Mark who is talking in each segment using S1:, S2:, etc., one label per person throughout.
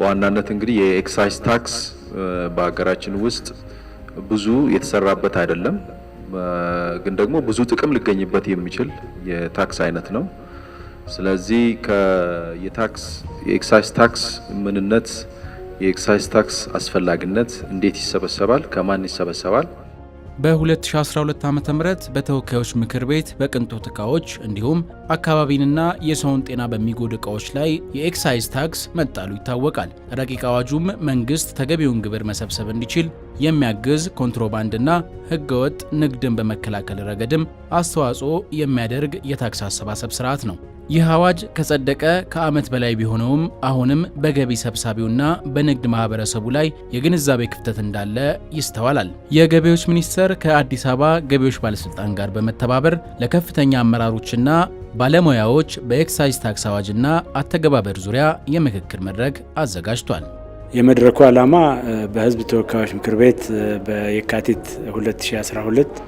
S1: በዋናነት እንግዲህ የኤክሳይዝ ታክስ በሀገራችን ውስጥ ብዙ የተሰራበት አይደለም፣ ግን ደግሞ ብዙ ጥቅም ሊገኝበት የሚችል የታክስ አይነት ነው። ስለዚህ የኤክሳይዝ ታክስ ምንነት፣ የኤክሳይዝ ታክስ አስፈላጊነት፣ እንዴት ይሰበሰባል፣ ከማን ይሰበሰባል?
S2: በ2012 ዓ.ም በተወካዮች ምክር ቤት በቅንጦት ዕቃዎች እንዲሁም አካባቢንና የሰውን ጤና በሚጎዱ ዕቃዎች ላይ የኤክሳይዝ ታክስ መጣሉ ይታወቃል። ረቂቅ አዋጁም መንግስት ተገቢውን ግብር መሰብሰብ እንዲችል የሚያግዝ ኮንትሮባንድና ህገወጥ ንግድን በመከላከል ረገድም አስተዋጽኦ የሚያደርግ የታክስ አሰባሰብ ስርዓት ነው። ይህ አዋጅ ከጸደቀ ከዓመት በላይ ቢሆነውም አሁንም በገቢ ሰብሳቢውና በንግድ ማህበረሰቡ ላይ የግንዛቤ ክፍተት እንዳለ ይስተዋላል። የገቢዎች ሚኒስቴር ከአዲስ አበባ ገቢዎች ባለስልጣን ጋር በመተባበር ለከፍተኛ አመራሮችና ባለሙያዎች በኤክሳይዝ ታክስ አዋጅና አተገባበር ዙሪያ የምክክር መድረክ አዘጋጅቷል።
S3: የመድረኩ ዓላማ በህዝብ ተወካዮች ምክር ቤት በየካቲት 2012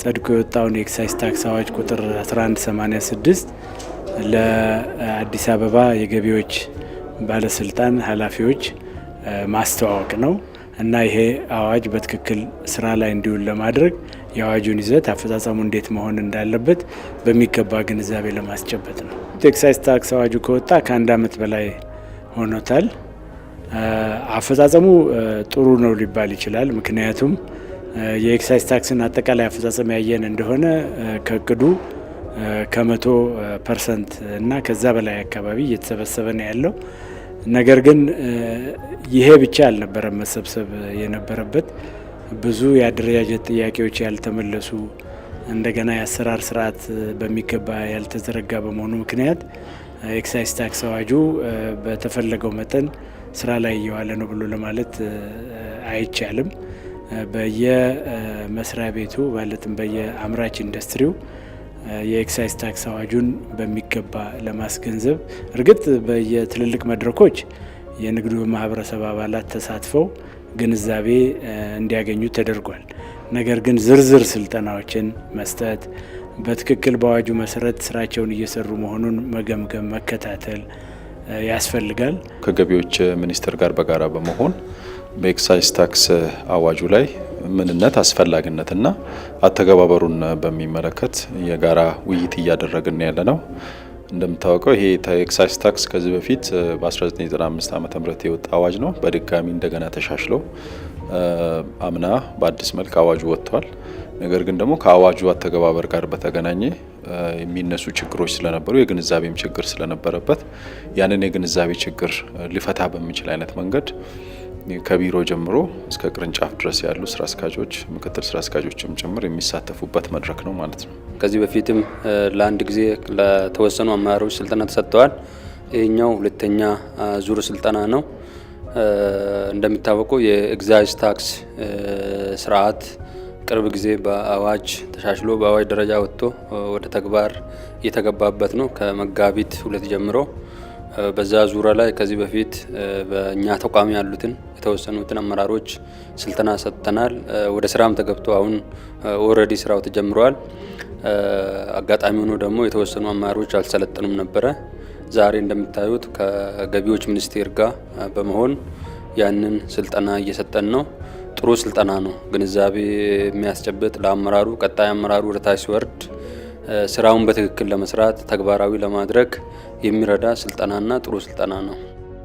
S3: ጸድቆ የወጣውን የኤክሳይዝ ታክስ አዋጅ ቁጥር 1186 ለአዲስ አበባ የገቢዎች ባለስልጣን ኃላፊዎች ማስተዋወቅ ነው እና ይሄ አዋጅ በትክክል ስራ ላይ እንዲውል ለማድረግ የአዋጁን ይዘት፣ አፈጻጸሙ እንዴት መሆን እንዳለበት በሚገባ ግንዛቤ ለማስጨበጥ ነው። ኤክሳይዝ ታክስ አዋጁ ከወጣ ከአንድ ዓመት በላይ ሆኖታል። አፈጻጸሙ ጥሩ ነው ሊባል ይችላል። ምክንያቱም የኤክሳይዝ ታክስን አጠቃላይ አፈጻጸም ያየን እንደሆነ ከእቅዱ ከ100% እና ከዛ በላይ አካባቢ እየተሰበሰበ ነው ያለው። ነገር ግን ይሄ ብቻ አልነበረም መሰብሰብ የነበረበት። ብዙ የአደረጃጀት ጥያቄዎች ያልተመለሱ፣ እንደገና የአሰራር ስርዓት በሚገባ ያልተዘረጋ በመሆኑ ምክንያት ኤክሳይዝ ታክስ አዋጁ በተፈለገው መጠን ስራ ላይ እየዋለ ነው ብሎ ለማለት አይቻልም። በየመስሪያ ቤቱ ማለትም በየአምራች ኢንዱስትሪው የኤክሳይዝ ታክስ አዋጁን በሚገባ ለማስገንዘብ እርግጥ በየትልልቅ መድረኮች የንግዱ ማህበረሰብ አባላት ተሳትፈው ግንዛቤ እንዲያገኙ ተደርጓል። ነገር ግን ዝርዝር ስልጠናዎችን መስጠት፣ በትክክል በአዋጁ መሰረት ስራቸውን እየሰሩ መሆኑን መገምገም፣ መከታተል ያስፈልጋል።
S1: ከገቢዎች ሚኒስቴር ጋር በጋራ በመሆን በኤክሳይዝ ታክስ አዋጁ ላይ ምንነት፣ አስፈላጊነትና አተገባበሩን በሚመለከት የጋራ ውይይት እያደረግን ያለ ነው። እንደምታወቀው ይሄ ኤክሳይዝ ታክስ ከዚህ በፊት በ1995 ዓ.ም የወጣ አዋጅ ነው። በድጋሚ እንደገና ተሻሽሎ አምና በአዲስ መልክ አዋጁ ወጥቷል። ነገር ግን ደግሞ ከአዋጁ አተገባበር ጋር በተገናኘ የሚነሱ ችግሮች ስለነበሩ የግንዛቤም ችግር ስለነበረበት ያንን የግንዛቤ ችግር ሊፈታ በሚችል አይነት መንገድ ከቢሮ ጀምሮ እስከ ቅርንጫፍ ድረስ ያሉ ስራ አስኪያጆች፣ ምክትል ስራ አስኪያጆችም ጭምር የሚሳተፉበት መድረክ ነው ማለት ነው።
S4: ከዚህ በፊትም ለአንድ ጊዜ ለተወሰኑ አመራሮች ስልጠና ተሰጥተዋል። ይህኛው ሁለተኛ ዙር ስልጠና ነው። እንደሚታወቀው የኤክሳይዝ ታክስ ስርዓት ቅርብ ጊዜ በአዋጅ ተሻሽሎ በአዋጅ ደረጃ ወጥቶ ወደ ተግባር እየተገባበት ነው ከመጋቢት 2 ጀምሮ። በዛ ዙሪያ ላይ ከዚህ በፊት በእኛ ተቋም ያሉትን የተወሰኑትን አመራሮች ስልጠና ሰጥተናል። ወደ ስራም ተገብቶ አሁን ኦልሬዲ ስራው ተጀምሯል። አጋጣሚ ሆኖ ደግሞ የተወሰኑ አመራሮች አልሰለጠኑም ነበረ። ዛሬ እንደምታዩት ከገቢዎች ሚኒስቴር ጋር በመሆን ያንን ስልጠና እየሰጠን ነው። ጥሩ ስልጠና ነው። ግንዛቤ የሚያስጨብጥ ለአመራሩ፣ ቀጣይ አመራሩ ወደ ታች ሲወርድ ስራውን በትክክል ለመስራት ተግባራዊ ለማድረግ የሚረዳ ስልጠናና ጥሩ ስልጠና ነው።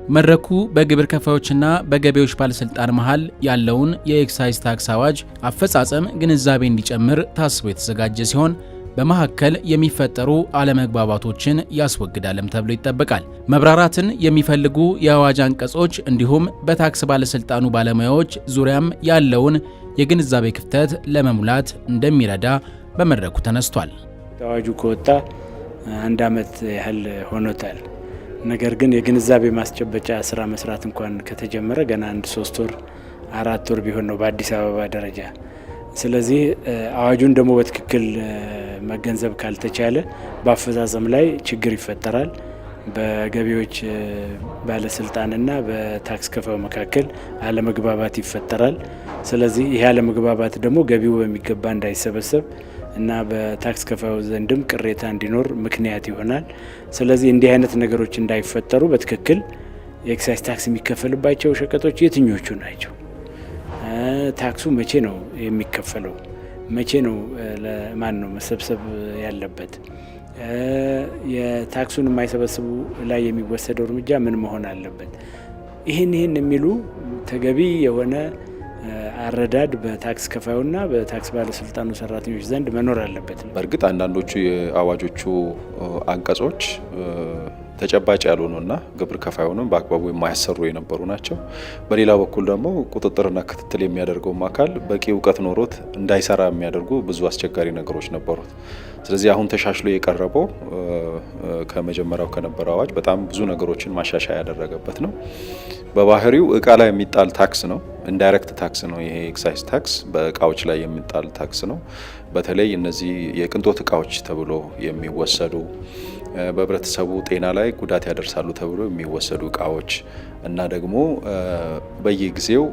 S2: መድረኩ በግብር ከፋዮችና በገቢዎች ባለስልጣን መሃል ያለውን የኤክሳይዝ ታክስ አዋጅ አፈጻጸም ግንዛቤ እንዲጨምር ታስቦ የተዘጋጀ ሲሆን በመካከል የሚፈጠሩ አለመግባባቶችን ያስወግዳልም ተብሎ ይጠበቃል። መብራራትን የሚፈልጉ የአዋጅ አንቀጾች እንዲሁም በታክስ ባለስልጣኑ ባለሙያዎች ዙሪያም ያለውን የግንዛቤ ክፍተት ለመሙላት እንደሚረዳ በመድረኩ ተነስቷል።
S3: አዋጁ ከወጣ አንድ ዓመት ያህል ሆኖታል። ነገር ግን የግንዛቤ ማስጨበጫ ስራ መስራት እንኳን ከተጀመረ ገና 3 ወር 4 ወር ቢሆን ነው በአዲስ አበባ ደረጃ። ስለዚህ አዋጁን ደግሞ በትክክል መገንዘብ ካልተቻለ በአፈጻጸም ላይ ችግር ይፈጠራል። በገቢዎች ባለስልጣንና በታክስ ከፋዩ መካከል አለመግባባት ይፈጠራል። ስለዚህ ይህ አለመግባባት ደግሞ ገቢው በሚገባ እንዳይሰበሰብ እና በታክስ ከፋዩ ዘንድም ቅሬታ እንዲኖር ምክንያት ይሆናል። ስለዚህ እንዲህ አይነት ነገሮች እንዳይፈጠሩ በትክክል የኤክሳይዝ ታክስ የሚከፈልባቸው ሸቀጦች የትኞቹ ናቸው? ታክሱ መቼ ነው የሚከፈለው? መቼ ነው ለማን ነው መሰብሰብ ያለበት? የታክሱን የማይሰበስቡ ላይ የሚወሰደው እርምጃ ምን መሆን አለበት? ይህን የሚሉ ተገቢ የሆነ አረዳድ በታክስ ከፋዩና በታክስ ባለስልጣኑ ሰራተኞች ዘንድ መኖር አለበት።
S1: በእርግጥ አንዳንዶቹ የአዋጆቹ አንቀጾች ተጨባጭ ያልሆኑና ግብር ከፋዩንም በአግባቡ የማያሰሩ የነበሩ ናቸው። በሌላ በኩል ደግሞ ቁጥጥርና ክትትል የሚያደርገውም አካል በቂ እውቀት ኖሮት እንዳይሰራ የሚያደርጉ ብዙ አስቸጋሪ ነገሮች ነበሩት። ስለዚህ አሁን ተሻሽሎ የቀረበው ከመጀመሪያው ከነበረው አዋጅ በጣም ብዙ ነገሮችን ማሻሻያ ያደረገበት ነው። በባህሪው እቃ ላይ የሚጣል ታክስ ነው። ኢንዳይሬክት ታክስ ነው። ይሄ ኤክሳይዝ ታክስ በእቃዎች ላይ የሚጣል ታክስ ነው። በተለይ እነዚህ የቅንጦት እቃዎች ተብሎ የሚወሰዱ በህብረተሰቡ ጤና ላይ ጉዳት ያደርሳሉ ተብሎ የሚወሰዱ እቃዎች እና ደግሞ በየጊዜው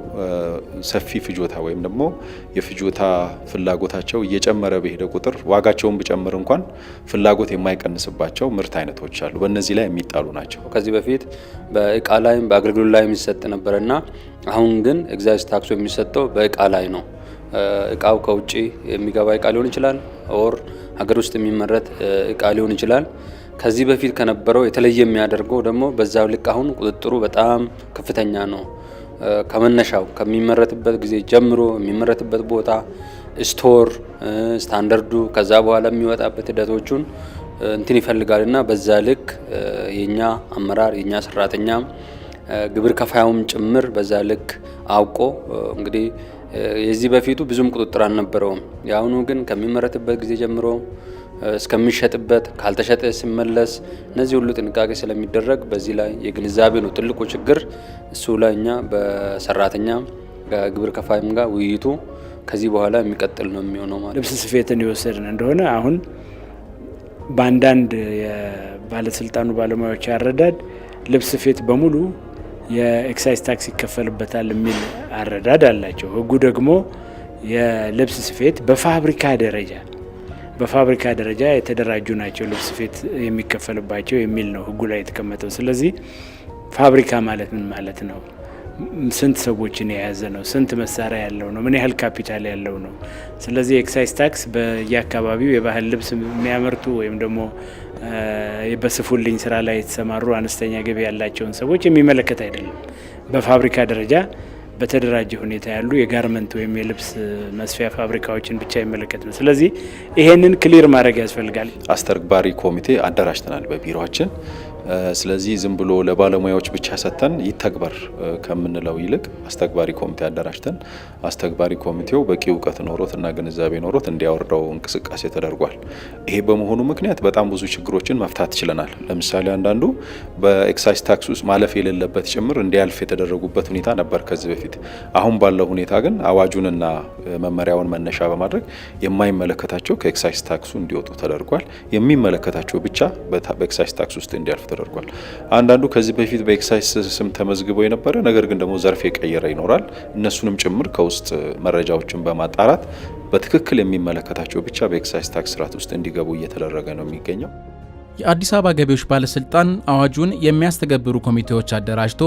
S1: ሰፊ ፍጆታ ወይም ደግሞ የፍጆታ ፍላጎታቸው እየጨመረ በሄደ ቁጥር ዋጋቸውን ቢጨምር እንኳን ፍላጎት የማይቀንስባቸው ምርት አይነቶች አሉ። በእነዚህ ላይ የሚጣሉ ናቸው።
S4: ከዚህ በፊት በእቃ ላይም በአገልግሎት ላይ የሚሰጥ ነበርና አሁን ግን ኤክሳይዝ ታክሱ የሚሰጠው በእቃ ላይ ነው። እቃው ከውጭ የሚገባ እቃ ሊሆን ይችላል፣ ኦር ሀገር ውስጥ የሚመረት እቃ ሊሆን ይችላል። ከዚህ በፊት ከነበረው የተለየ የሚያደርገው ደግሞ በዛው ልክ አሁን ቁጥጥሩ በጣም ከፍተኛ ነው። ከመነሻው ከሚመረትበት ጊዜ ጀምሮ የሚመረትበት ቦታ፣ ስቶር ስታንዳርዱ፣ ከዛ በኋላ የሚወጣበት ሂደቶቹን እንትን ይፈልጋልና በዛ ልክ የኛ አመራር የኛ ሰራተኛ ግብር ከፋዩም ጭምር በዛ ልክ አውቆ እንግዲህ የዚህ በፊቱ ብዙም ቁጥጥር አልነበረውም። የአሁኑ ግን ከሚመረትበት ጊዜ ጀምሮ እስከሚሸጥበት ካልተሸጠ ሲመለስ እነዚህ ሁሉ ጥንቃቄ ስለሚደረግ በዚህ ላይ የግንዛቤ ነው ትልቁ ችግር። እሱ ላይ እኛ በሰራተኛ ከግብር ከፋይም ጋር ውይይቱ ከዚህ በኋላ የሚቀጥል ነው የሚሆነው ማለት።
S3: ልብስ ስፌትን የወሰድን እንደሆነ አሁን በአንዳንድ የባለስልጣኑ ባለሙያዎች ያረዳድ ልብስ ስፌት በሙሉ የኤክሳይዝ ታክስ ይከፈልበታል የሚል አረዳድ አላቸው። ህጉ ደግሞ የልብስ ስፌት በፋብሪካ ደረጃ የተደራጁ ናቸው ልብስ ስፌት የሚከፈልባቸው የሚል ነው ህጉ ላይ የተቀመጠው። ስለዚህ ፋብሪካ ማለት ምን ማለት ነው? ስንት ሰዎችን የያዘ ነው? ስንት መሳሪያ ያለው ነው? ምን ያህል ካፒታል ያለው ነው? ስለዚህ ኤክሳይዝ ታክስ በየአካባቢው የባህል ልብስ የሚያመርቱ ወይም ደግሞ በስፉልኝ ስራ ላይ የተሰማሩ አነስተኛ ገቢ ያላቸውን ሰዎች የሚመለከት አይደለም። በፋብሪካ ደረጃ በተደራጀ ሁኔታ ያሉ የጋርመንት ወይም የልብስ መስፊያ ፋብሪካዎችን ብቻ ይመለከት ነው። ስለዚህ ይሄንን ክሊር ማድረግ ያስፈልጋል።
S1: አስተግባሪ ኮሚቴ አደራጅተናል በቢሮአችን። ስለዚህ ዝም ብሎ ለባለሙያዎች ብቻ ሰጥተን ይተግበር ከምንለው ይልቅ አስተግባሪ ኮሚቴ አደራጅተን አስተግባሪ ኮሚቴው በቂ እውቀት ኖሮት እና ግንዛቤ ኖሮት እንዲያወርደው እንቅስቃሴ ተደርጓል። ይሄ በመሆኑ ምክንያት በጣም ብዙ ችግሮችን መፍታት ችለናል። ለምሳሌ አንዳንዱ በኤክሳይዝ ታክስ ውስጥ ማለፍ የሌለበት ጭምር እንዲያልፍ የተደረጉበት ሁኔታ ነበር ከዚህ በፊት። አሁን ባለው ሁኔታ ግን አዋጁንና መመሪያውን መነሻ በማድረግ የማይመለከታቸው ከኤክሳይዝ ታክሱ እንዲወጡ ተደርጓል። የሚመለከታቸው ብቻ በኤክሳይዝ ታክስ ውስጥ እንዲያልፍ ተደርጓል። አንዳንዱ ከዚህ በፊት በኤክሳይዝ ስም ተመዝግበው የነበረ ነገር ግን ደግሞ ዘርፍ የቀየረ ይኖራል። እነሱንም ጭምር ከውስጥ መረጃዎችን በማጣራት በትክክል የሚመለከታቸው ብቻ በኤክሳይዝ ታክስ ስርዓት ውስጥ እንዲገቡ እየተደረገ ነው የሚገኘው።
S2: የአዲስ አበባ ገቢዎች ባለስልጣን አዋጁን የሚያስተገብሩ ኮሚቴዎች አደራጅቶ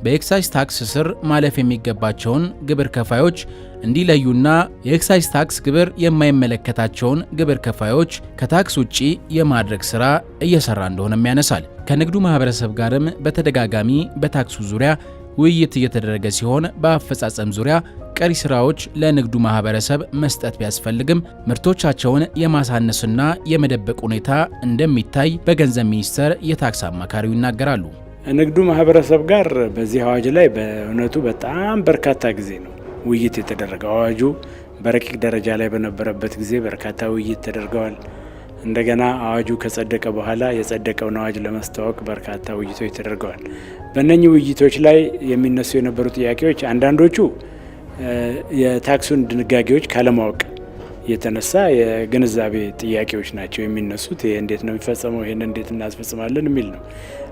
S2: በኤክሳይዝ ታክስ ስር ማለፍ የሚገባቸውን ግብር ከፋዮች እንዲለዩና የኤክሳይዝ ታክስ ግብር የማይመለከታቸውን ግብር ከፋዮች ከታክስ ውጪ የማድረግ ስራ እየሰራ እንደሆነም ያነሳል። ከንግዱ ማህበረሰብ ጋርም በተደጋጋሚ በታክሱ ዙሪያ ውይይት እየተደረገ ሲሆን በአፈጻጸም ዙሪያ ቀሪ ስራዎች ለንግዱ ማህበረሰብ መስጠት ቢያስፈልግም ምርቶቻቸውን የማሳነስና የመደበቅ ሁኔታ እንደሚታይ በገንዘብ ሚኒስቴር የታክስ አማካሪው ይናገራሉ።
S3: ንግዱ ማህበረሰብ ጋር በዚህ አዋጅ ላይ በእውነቱ በጣም በርካታ ጊዜ ነው ውይይት የተደረገው። አዋጁ በረቂቅ ደረጃ ላይ በነበረበት ጊዜ በርካታ ውይይት ተደርገዋል። እንደገና አዋጁ ከጸደቀ በኋላ የጸደቀውን አዋጅ ለማስተዋወቅ በርካታ ውይይቶች ተደርገዋል። በእነኚህ ውይይቶች ላይ የሚነሱ የነበሩ ጥያቄዎች አንዳንዶቹ የታክሱን ድንጋጌዎች ካለማወቅ የተነሳ የግንዛቤ ጥያቄዎች ናቸው የሚነሱት። ይሄ እንዴት ነው የሚፈጸመው? ይሄን እንዴት እናስፈጽማለን የሚል ነው።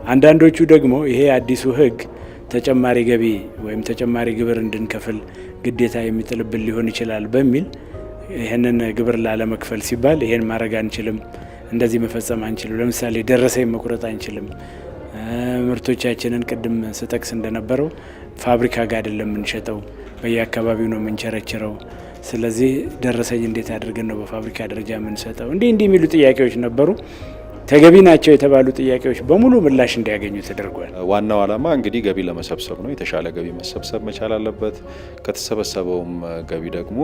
S3: አንዳንዶቹ ደግሞ ይሄ አዲሱ ሕግ ተጨማሪ ገቢ ወይም ተጨማሪ ግብር እንድንከፍል ግዴታ የሚጥልብን ሊሆን ይችላል በሚል ይህንን ግብር ላለመክፈል ሲባል ይሄን ማድረግ አንችልም፣ እንደዚህ መፈጸም አንችልም፣ ለምሳሌ ደረሰኝ መቁረጥ አንችልም፣ ምርቶቻችንን ቅድም ስጠቅስ እንደነበረው ፋብሪካ ጋር አይደለም የምንሸጠው፣ በየአካባቢው ነው የምንቸረችረው። ስለዚህ ደረሰኝ እንዴት አድርገን ነው በፋብሪካ ደረጃ የምንሰጠው? እንዲህ የሚሉ ጥያቄዎች ነበሩ። ተገቢ ናቸው የተባሉ ጥያቄዎች በሙሉ ምላሽ እንዲያገኙ ተደርጓል።
S1: ዋናው ዓላማ እንግዲህ ገቢ ለመሰብሰብ ነው። የተሻለ ገቢ መሰብሰብ መቻል አለበት። ከተሰበሰበውም ገቢ ደግሞ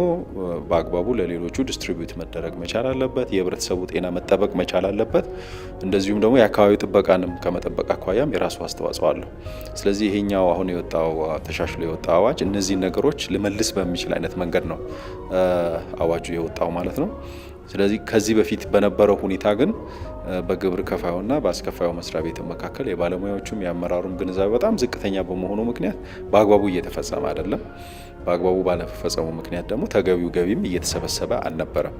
S1: በአግባቡ ለሌሎቹ ዲስትሪቢዩት መደረግ መቻል አለበት። የህብረተሰቡ ጤና መጠበቅ መቻል አለበት። እንደዚሁም ደግሞ የአካባቢ ጥበቃንም ከመጠበቅ አኳያም የራሱ አስተዋጽኦ አለው። ስለዚህ ይሄኛው አሁን የወጣው ተሻሽሎ የወጣው አዋጅ እነዚህን ነገሮች ልመልስ በሚችል አይነት መንገድ ነው አዋጁ የወጣው ማለት ነው። ስለዚህ ከዚህ በፊት በነበረው ሁኔታ ግን በግብር ከፋዩና በአስከፋዩ መስሪያ ቤት መካከል የባለሙያዎቹም የአመራሩም ግንዛቤ በጣም ዝቅተኛ በመሆኑ ምክንያት በአግባቡ እየተፈጸመ አይደለም። በአግባቡ ባለመፈጸሙ ምክንያት ደግሞ ተገቢው ገቢም እየተሰበሰበ አልነበረም።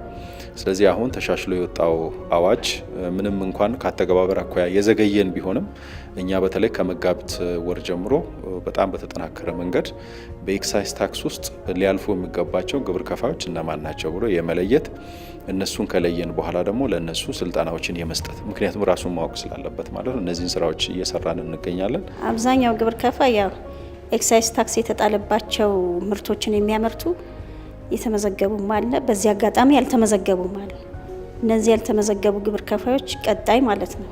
S1: ስለዚህ አሁን ተሻሽሎ የወጣው አዋጅ ምንም እንኳን ከአተገባበር አኳያ የዘገየን ቢሆንም እኛ በተለይ ከመጋቢት ወር ጀምሮ በጣም በተጠናከረ መንገድ በኤክሳይዝ ታክስ ውስጥ ሊያልፉ የሚገባቸው ግብር ከፋዮች እነማን ናቸው ብሎ የመለየት እነሱን ከለየን በኋላ ደግሞ ለእነሱ ስልጠናዎችን የመስጠት ምክንያቱም ራሱን ማወቅ ስላለበት ማለት ነው። እነዚህን ስራዎች እየሰራን እንገኛለን።
S5: አብዛኛው ግብር ከፋይ ያው ኤክሳይዝ ታክስ የተጣለባቸው ምርቶችን የሚያመርቱ የተመዘገቡም አለ፣ በዚህ አጋጣሚ ያልተመዘገቡም አለ። እነዚህ ያልተመዘገቡ ግብር ከፋዮች ቀጣይ ማለት ነው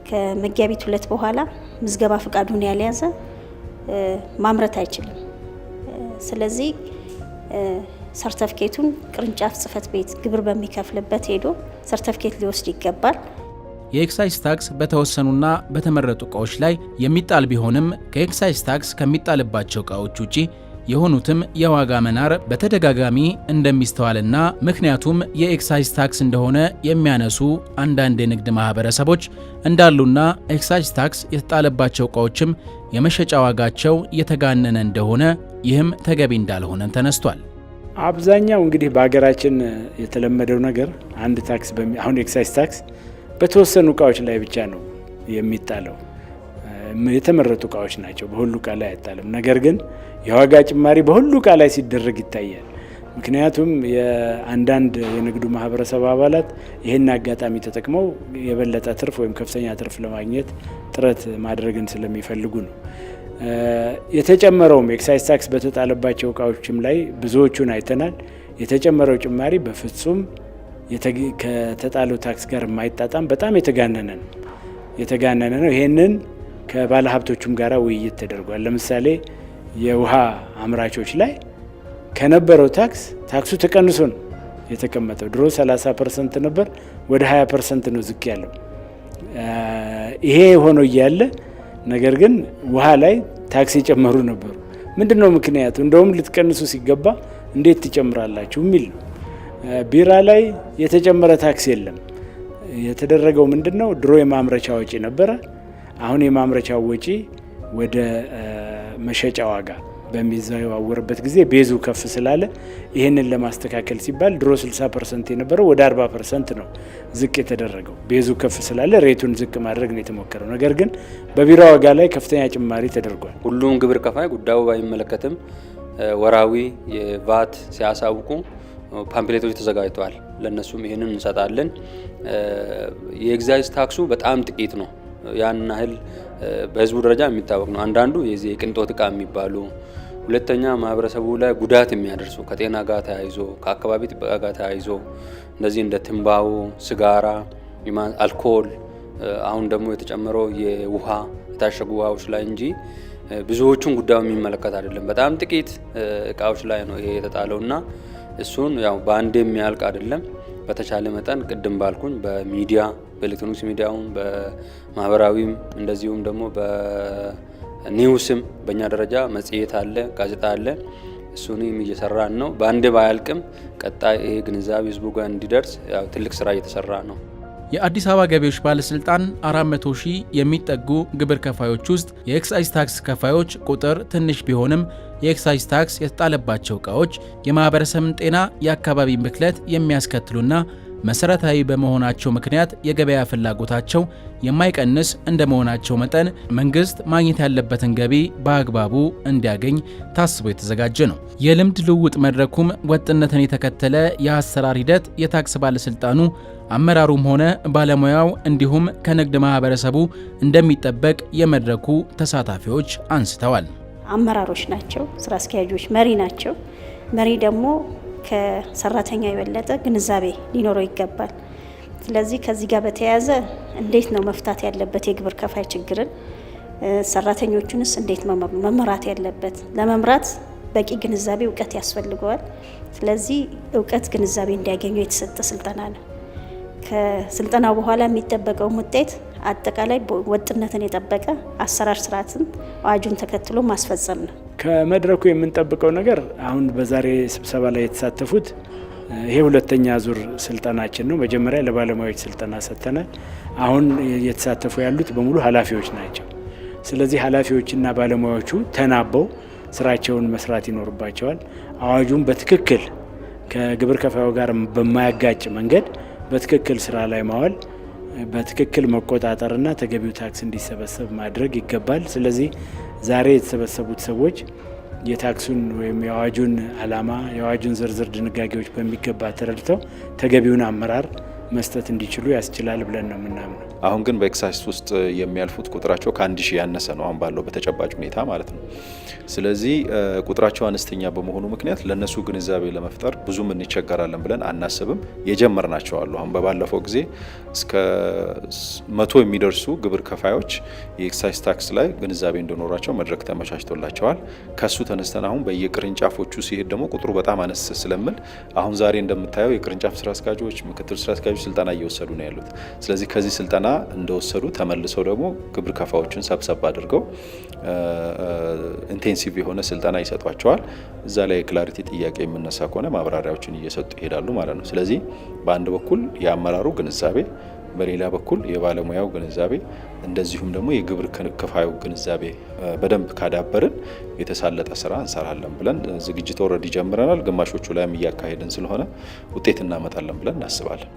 S5: ከመጋቢት 2 በኋላ ምዝገባ ፍቃዱን ያልያዘ ማምረት አይችልም። ስለዚህ ሰርተፊኬቱን ቅርንጫፍ ጽህፈት ቤት ግብር በሚከፍልበት ሄዶ ሰርተፊኬት ሊወስድ ይገባል።
S2: የኤክሳይዝ ታክስ በተወሰኑና በተመረጡ እቃዎች ላይ የሚጣል ቢሆንም ከኤክሳይዝ ታክስ ከሚጣልባቸው እቃዎች ውጪ የሆኑትም የዋጋ መናር በተደጋጋሚ እንደሚስተዋልና ምክንያቱም የኤክሳይዝ ታክስ እንደሆነ የሚያነሱ አንዳንድ የንግድ ማህበረሰቦች እንዳሉና ኤክሳይዝ ታክስ የተጣለባቸው እቃዎችም የመሸጫ ዋጋቸው የተጋነነ እንደሆነ ይህም ተገቢ እንዳልሆነ ተነስቷል።
S3: አብዛኛው እንግዲህ በሀገራችን የተለመደው ነገር አንድ ታክስ አሁን ኤክሳይዝ ታክስ በተወሰኑ እቃዎች ላይ ብቻ ነው የሚጣለው። የተመረጡ እቃዎች ናቸው፣ በሁሉ እቃ ላይ አይጣልም። ነገር ግን የዋጋ ጭማሪ በሁሉ እቃ ላይ ሲደረግ ይታያል። ምክንያቱም የአንዳንድ የንግዱ ማህበረሰብ አባላት ይህን አጋጣሚ ተጠቅመው የበለጠ ትርፍ ወይም ከፍተኛ ትርፍ ለማግኘት ጥረት ማድረግን ስለሚፈልጉ ነው። የተጨመረውም ኤክሳይዝ ታክስ በተጣለባቸው እቃዎችም ላይ ብዙዎቹን አይተናል። የተጨመረው ጭማሪ በፍጹም ከተጣለው ታክስ ጋር የማይጣጣም በጣም የተጋነነ ነው። ይሄንን ከባለ ሀብቶቹም ጋር ውይይት ተደርጓል። ለምሳሌ የውሃ አምራቾች ላይ ከነበረው ታክሱ ተቀንሶ ነው የተቀመጠው። ድሮ 30% ነበር፣ ወደ 20% ነው ዝቅ ያለው። ይሄ ሆኖ እያለ ነገር ግን ውሃ ላይ ታክስ የጨመሩ ነበሩ። ምንድነው ምክንያቱ? እንደውም ልትቀንሱ ሲገባ እንዴት ትጨምራላችሁ የሚል ነው። ቢራ ላይ የተጨመረ ታክስ የለም። የተደረገው ምንድነው? ድሮ የማምረቻ ወጪ ነበረ። አሁን የማምረቻው ወጪ ወደ መሸጫ ዋጋ በሚዘዋወርበት ጊዜ ቤዙ ከፍ ስላለ ይህንን ለማስተካከል ሲባል ድሮ 60% የነበረው ወደ 40% ነው ዝቅ የተደረገው። ቤዙ ከፍ ስላለ ሬቱን ዝቅ ማድረግ ነው የተሞከረው። ነገር ግን በቢራ ዋጋ ላይ ከፍተኛ ጭማሪ ተደርጓል።
S4: ሁሉም ግብር ከፋይ ጉዳዩ ባይመለከትም ወራዊ የቫት ሲያሳውቁ ፓምፕሌቶች ተዘጋጅተዋል። ለነሱም ይሄንን እንሰጣለን። የኤክሳይዝ ታክሱ በጣም ጥቂት ነው። ያን ያህል በህዝቡ ደረጃ የሚታወቅ ነው። አንዳንዱ የዚህ የቅንጦት እቃ የሚባሉ፣ ሁለተኛ ማህበረሰቡ ላይ ጉዳት የሚያደርሱ ከጤና ጋር ተያይዞ ከአካባቢ ጥበቃ ጋር ተያይዞ እንደዚህ እንደ ትንባሆ፣ ስጋራ፣ አልኮል፣ አሁን ደግሞ የተጨመረው የውሃ የታሸጉ ውሃዎች ላይ እንጂ ብዙዎቹን ጉዳዩ የሚመለከት አይደለም። በጣም ጥቂት እቃዎች ላይ ነው ይሄ የተጣለውና እሱን ያው በአንድ የሚያልቅ አይደለም። በተቻለ መጠን ቅድም ባልኩኝ በሚዲያ በኤሌክትሮኒክስ ሚዲያውም በማህበራዊም እንደዚሁም ደግሞ በኒውስም በእኛ ደረጃ መጽሔት አለ፣ ጋዜጣ አለ። እሱንም እየሰራን ነው። በአንድ ባያልቅም ቀጣይ ይሄ ግንዛቤ ህዝቡ ጋር እንዲደርስ ያው ትልቅ ስራ እየተሰራ ነው።
S2: የአዲስ አበባ ገቢዎች ባለስልጣን 400 ሺህ የሚጠጉ ግብር ከፋዮች ውስጥ የኤክሳይዝ ታክስ ከፋዮች ቁጥር ትንሽ ቢሆንም የኤክሳይዝ ታክስ የተጣለባቸው እቃዎች የማህበረሰብን ጤና፣ የአካባቢ ብክለት የሚያስከትሉና መሰረታዊ በመሆናቸው ምክንያት የገበያ ፍላጎታቸው የማይቀንስ እንደመሆናቸው መጠን መንግስት ማግኘት ያለበትን ገቢ በአግባቡ እንዲያገኝ ታስቦ የተዘጋጀ ነው። የልምድ ልውውጥ መድረኩም ወጥነትን የተከተለ የአሰራር ሂደት የታክስ ባለስልጣኑ አመራሩም ሆነ ባለሙያው እንዲሁም ከንግድ ማህበረሰቡ እንደሚጠበቅ የመድረኩ ተሳታፊዎች አንስተዋል።
S5: አመራሮች ናቸው፣ ስራ አስኪያጆች መሪ ናቸው። መሪ ደግሞ ከሰራተኛ የበለጠ ግንዛቤ ሊኖረው ይገባል። ስለዚህ ከዚህ ጋር በተያያዘ እንዴት ነው መፍታት ያለበት የግብር ከፋይ ችግርን፣ ሰራተኞቹንስ እንዴት መመራት ያለበት፣ ለመምራት በቂ ግንዛቤ እውቀት ያስፈልገዋል። ስለዚህ እውቀት ግንዛቤ እንዲያገኙ የተሰጠ ስልጠና ነው። ከስልጠናው በኋላ የሚጠበቀው ውጤት አጠቃላይ ወጥነትን የጠበቀ አሰራር ስርዓትን አዋጁን ተከትሎ ማስፈጸም ነው።
S3: ከመድረኩ የምንጠብቀው ነገር አሁን በዛሬ ስብሰባ ላይ የተሳተፉት ይሄ ሁለተኛ ዙር ስልጠናችን ነው። መጀመሪያ ለባለሙያዎች ስልጠና ሰጥተናል። አሁን የተሳተፉ ያሉት በሙሉ ኃላፊዎች ናቸው። ስለዚህ ኃላፊዎችና ባለሙያዎቹ ተናበው ስራቸውን መስራት ይኖርባቸዋል። አዋጁን በትክክል ከግብር ከፋዩ ጋር በማያጋጭ መንገድ በትክክል ስራ ላይ ማዋል፣ በትክክል መቆጣጠርና ተገቢው ታክስ እንዲሰበሰብ ማድረግ ይገባል። ስለዚህ ዛሬ የተሰበሰቡት ሰዎች የታክሱን ወይም የአዋጁን ዓላማ፣ የአዋጁን ዝርዝር ድንጋጌዎች በሚገባ ተረድተው ተገቢውን አመራር መስጠት እንዲችሉ ያስችላል ብለን ነው የምናምነው።
S1: አሁን ግን በኤክሳይዝ ውስጥ የሚያልፉት ቁጥራቸው ከ1000 ያነሰ ነው አሁን ባለው በተጨባጭ ሁኔታ ማለት ነው። ስለዚህ ቁጥራቸው አነስተኛ በመሆኑ ምክንያት ለነሱ ግንዛቤ ለመፍጠር ብዙም እንቸገራለን ብለን አናስብም። የጀመርናቸው አሉ። አሁን በባለፈው ጊዜ እስከ 100 የሚደርሱ ግብር ከፋዮች የኤክሳይዝ ታክስ ላይ ግንዛቤ እንዲኖራቸው መድረክ ተመቻችቶላቸዋል። ከሱ ተነስተን አሁን በየቅርንጫፎቹ ሲሄድ ደግሞ ቁጥሩ በጣም አነስ ስለምን አሁን ዛሬ እንደምታየው የቅርንጫፍ ስራ አስኪያጆች፣ ምክትል ስራ አስኪያጆች ስልጠና እየወሰዱ ነው ያሉት። ስለዚህ ከዚህ ስልጠና እንደወሰዱ ተመልሰው ደግሞ ግብር ከፋዮችን ሰብሰብ አድርገው ኢንቴንሲቭ የሆነ ስልጠና ይሰጧቸዋል። እዛ ላይ የክላሪቲ ጥያቄ የምነሳ ከሆነ ማብራሪያዎችን እየሰጡ ይሄዳሉ ማለት ነው። ስለዚህ በአንድ በኩል የአመራሩ ግንዛቤ፣ በሌላ በኩል የባለሙያው ግንዛቤ፣ እንደዚሁም ደግሞ የግብር ከፋዩ ግንዛቤ በደንብ ካዳበርን የተሳለጠ ስራ እንሰራለን ብለን ዝግጅት ኦልሬዲ ጀምረናል። ግማሾቹ ላይም እያካሄድን ስለሆነ ውጤት እናመጣለን ብለን እናስባለን።